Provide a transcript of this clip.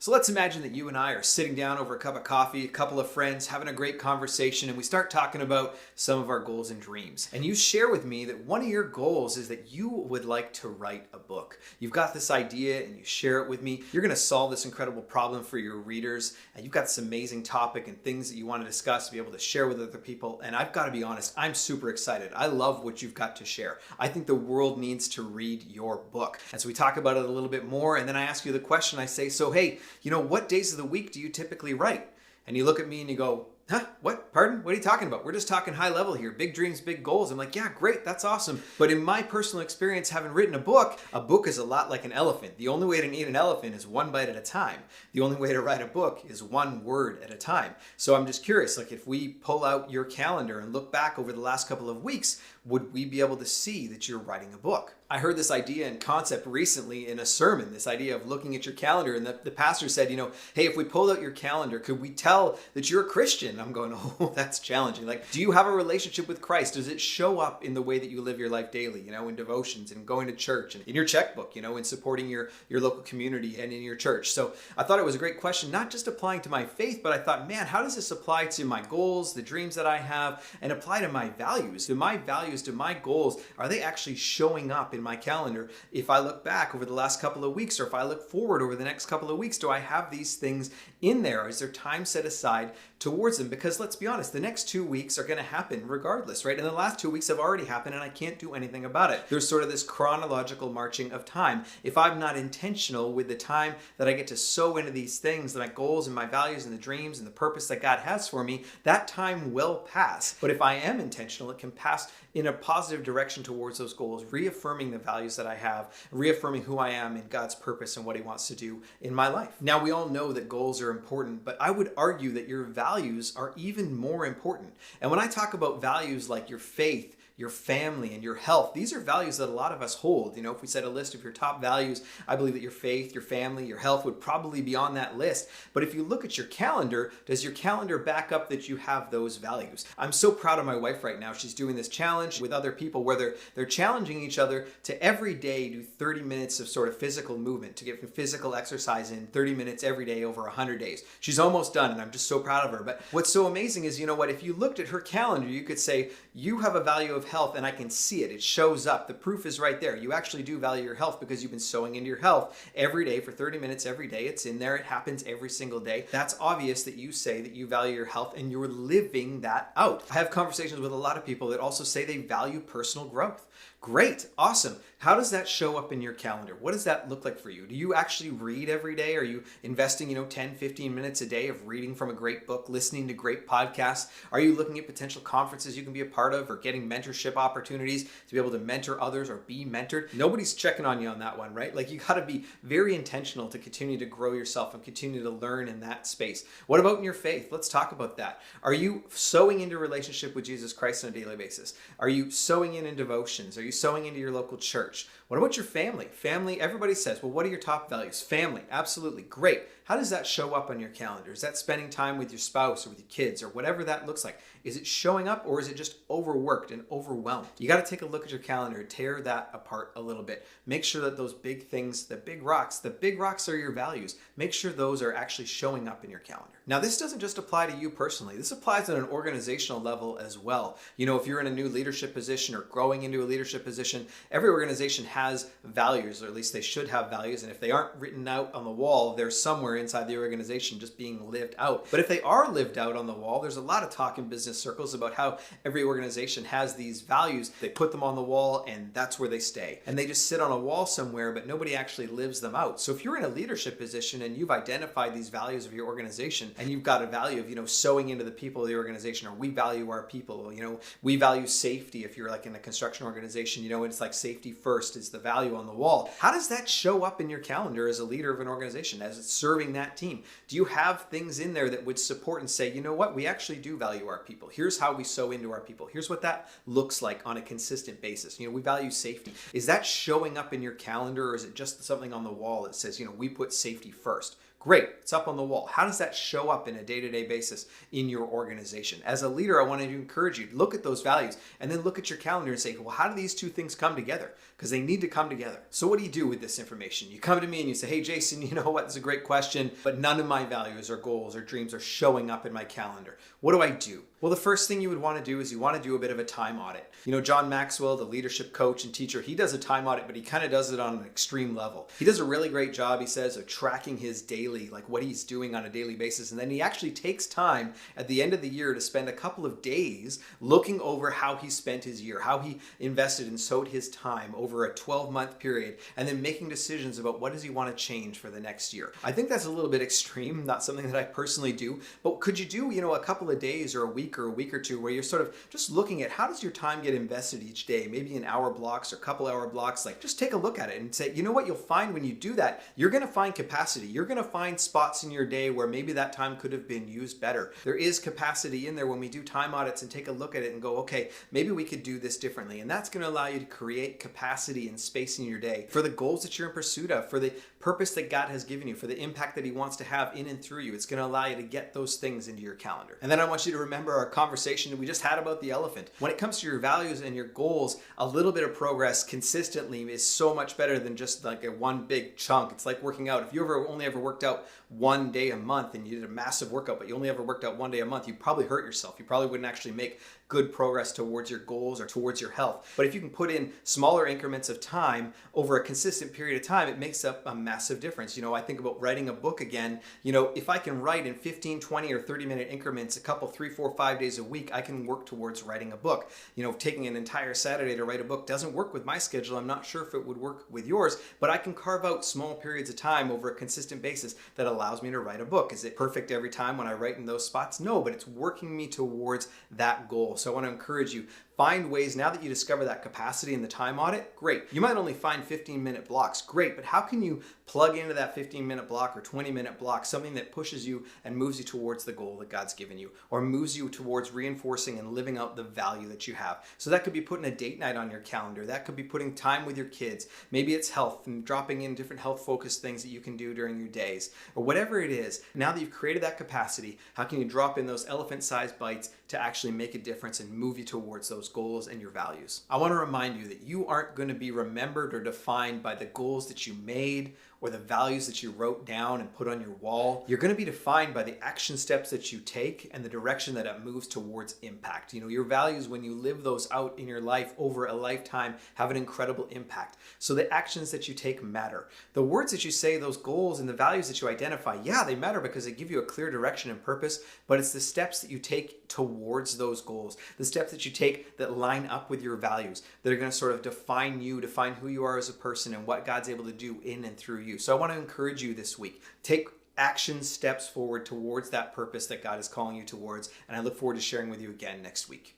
So let's imagine that you and I are sitting down over a cup of coffee, a couple of friends, having a great conversation, and we start talking about some of our goals and dreams. And you share with me that one of your goals is that you would like to write a book. You've got this idea and you share it with me. You're going to solve this incredible problem for your readers, and you've got this amazing topic and things that you want to discuss, to be able to share with other people. And I've got to be honest, I'm super excited. I love what you've got to share. I think the world needs to read your book. And so we talk about it a little bit more, and then I ask you the question. I say, so hey, what days of the week do you typically write? And you look at me and you go, huh? What? Pardon? What are you talking about? We're just talking high level here. Big dreams, big goals. I'm like, yeah, great. That's awesome. But in my personal experience, having written a book is a lot like an elephant. The only way to eat an elephant is one bite at a time. The only way to write a book is one word at a time. So I'm just curious, like if we pull out your calendar and look back over the last couple of weeks, would we be able to see that you're writing a book? I heard this idea and concept recently in a sermon, this idea of looking at your calendar. And the pastor said, hey, if we pulled out your calendar, could we tell that you're a Christian? I'm going, oh, that's challenging. Like, do you have a relationship with Christ? Does it show up in the way that you live your life daily, in devotions and going to church and in your checkbook, in supporting your local community and in your church? So I thought it was a great question, not just applying to my faith, but I thought, man, how does this apply to my goals, the dreams that I have, and apply to my values? Do my values, do my goals, are they actually showing up in my calendar? If I look back over the last couple of weeks, or if I look forward over the next couple of weeks, do I have these things in there? Is there time set aside towards them? Because let's be honest, the next 2 weeks are going to happen regardless, right? And the last 2 weeks have already happened and I can't do anything about it. There's sort of this chronological marching of time. If I'm not intentional with the time that I get to sow into these things, my goals and my values and the dreams and the purpose that God has for me, that time will pass. But if I am intentional, it can pass in a positive direction towards those goals, reaffirming the values that I have, reaffirming who I am in God's purpose and what He wants to do in my life. Now, we all know that goals are important, but I would argue that your values are even more important. And when I talk about values like your faith, your family, and your health, these are values that a lot of us hold. If we said a list of your top values, I believe that your faith, your family, your health would probably be on that list. But if you look at your calendar, does your calendar back up that you have those values? I'm so proud of my wife right now. She's doing this challenge with other people where they're challenging each other to every day do 30 minutes of sort of physical movement, to get physical exercise in 30 minutes every day over 100 days. She's almost done, and I'm just so proud of her. But what's so amazing is, if you looked at her calendar, you could say, you have a value of health, and I can see it. It shows up. The proof is right there. You actually do value your health because you've been sowing into your health every day for 30 minutes every day. It's in there. It happens every single day. That's obvious that you say that you value your health and you're living that out. I have conversations with a lot of people that also say they value personal growth. Great. Awesome. How does that show up in your calendar? What does that look like for you? Do you actually read every day? Are you investing, 10, 15 minutes a day of reading from a great book, listening to great podcasts? Are you looking at potential conferences you can be a part of or getting mentorship opportunities to be able to mentor others or be mentored? Nobody's checking on you on that one, right? Like, you got to be very intentional to continue to grow yourself and continue to learn in that space. What about in your faith? Let's talk about that. Are you sowing into a relationship with Jesus Christ on a daily basis? Are you sowing in devotions? Are you sowing into your local church? What about your family? Family, everybody says, well, what are your top values? Family, absolutely, great. How does that show up on your calendar? Is that spending time with your spouse or with your kids or whatever that looks like? Is it showing up, or is it just overworked and overwhelmed? You got to take a look at your calendar, tear that apart a little bit. Make sure that those big things, the big rocks are your values. Make sure those are actually showing up in your calendar. Now, this doesn't just apply to you personally. This applies at an organizational level as well. If you're in a new leadership position or growing into a leadership position, every organization has values, or at least they should have values. And if they aren't written out on the wall, they're somewhere inside the organization just being lived out. But if they are lived out on the wall, there's a lot of talk in business circles about how every organization has these values. They put them on the wall and that's where they stay. And they just sit on a wall somewhere, but nobody actually lives them out. So if you're in a leadership position and you've identified these values of your organization, and you've got a value of, sowing into the people of the organization, or we value our people, we value safety. If you're like in a construction organization, it's like safety first is the value on the wall. How does that show up in your calendar as a leader of an organization, as it's serving that team? Do you have things in there that would support and say, what, we actually do value our people. Here's how we sow into our people. Here's what that looks like on a consistent basis. We value safety. Is that showing up in your calendar, or is it just something on the wall that says, we put safety first? Great, it's up on the wall. How does that show up in a day-to-day basis in your organization? As a leader, I wanted to encourage you to look at those values and then look at your calendar and say, well, how do these two things come together? Because they need to come together. So what do you do with this information? You come to me and you say, hey, Jason, you know what? This is a great question, but none of my values or goals or dreams are showing up in my calendar. What do I do? Well, the first thing you would want to do is you want to do a bit of a time audit. You know, John Maxwell, the leadership coach and teacher, he does a time audit, but he kind of does it on an extreme level. He does a really great job, he says, of tracking his daily, like what he's doing on a daily basis. And then he actually takes time at the end of the year to spend a couple of days looking over how he spent his year, how he invested and sowed his time over a 12-month period, and then making decisions about what does he want to change for the next year. I think that's a little bit extreme, not something that I personally do, but could you do, you know, a couple of days or a week or two where you're sort of just looking at how does your time get invested each day, maybe in hour blocks or couple hour blocks. Like, just take a look at it and say, you know what you'll find when you do that, you're going to find capacity. You're going to find spots in your day where maybe that time could have been used better. There is capacity in there when we do time audits and take a look at it and go, okay, maybe we could do this differently. And that's going to allow you to create capacity and space in your day for the goals that you're in pursuit of, for the purpose that God has given you, for the impact that he wants to have in and through you. It's going to allow you to get those things into your calendar. And then I want you to remember our conversation that we just had about the elephant. When it comes to your values and your goals, a little bit of progress consistently is so much better than just like a one big chunk. It's like working out. If you only ever worked out one day a month and you did a massive workout, but you only ever worked out one day a month, you probably hurt yourself. You probably wouldn't actually make good progress towards your goals or towards your health. But if you can put in smaller increments of time over a consistent period of time, it makes up a massive difference. You know, I think about writing a book again. You know, if I can write in 15, 20, or 30-minute increments a couple, 3, 4, 5 days a week, I can work towards writing a book. You know, taking an entire Saturday to write a book doesn't work with my schedule. I'm not sure if it would work with yours, but I can carve out small periods of time over a consistent basis that allows me to write a book. Is it perfect every time when I write in those spots? No, but it's working me towards that goal. So I want to encourage you, find ways, now that you discover that capacity in the time audit, great. You might only find 15-minute blocks, great, but how can you plug into that 15-minute block or 20-minute block something that pushes you and moves you towards the goal that God's given you, or moves you towards reinforcing and living out the value that you have? So that could be putting a date night on your calendar. That could be putting time with your kids. Maybe it's health and dropping in different health-focused things that you can do during your days, or whatever it is. Now that you've created that capacity, how can you drop in those elephant-sized bites to actually make a difference and move you towards those goals and your values? I want to remind you that you aren't going to be remembered or defined by the goals that you made or the values that you wrote down and put on your wall. You're going to be defined by the action steps that you take and the direction that it moves towards impact. You know, your values, when you live those out in your life over a lifetime, have an incredible impact. So the actions that you take matter. The words that you say, those goals and the values that you identify, yeah, they matter because they give you a clear direction and purpose, but it's the steps that you take towards those goals, the steps that you take that line up with your values, that are going to sort of define you, define who you are as a person and what God's able to do in and through you. So I want to encourage you this week, take action steps forward towards that purpose that God is calling you towards, and I look forward to sharing with you again next week.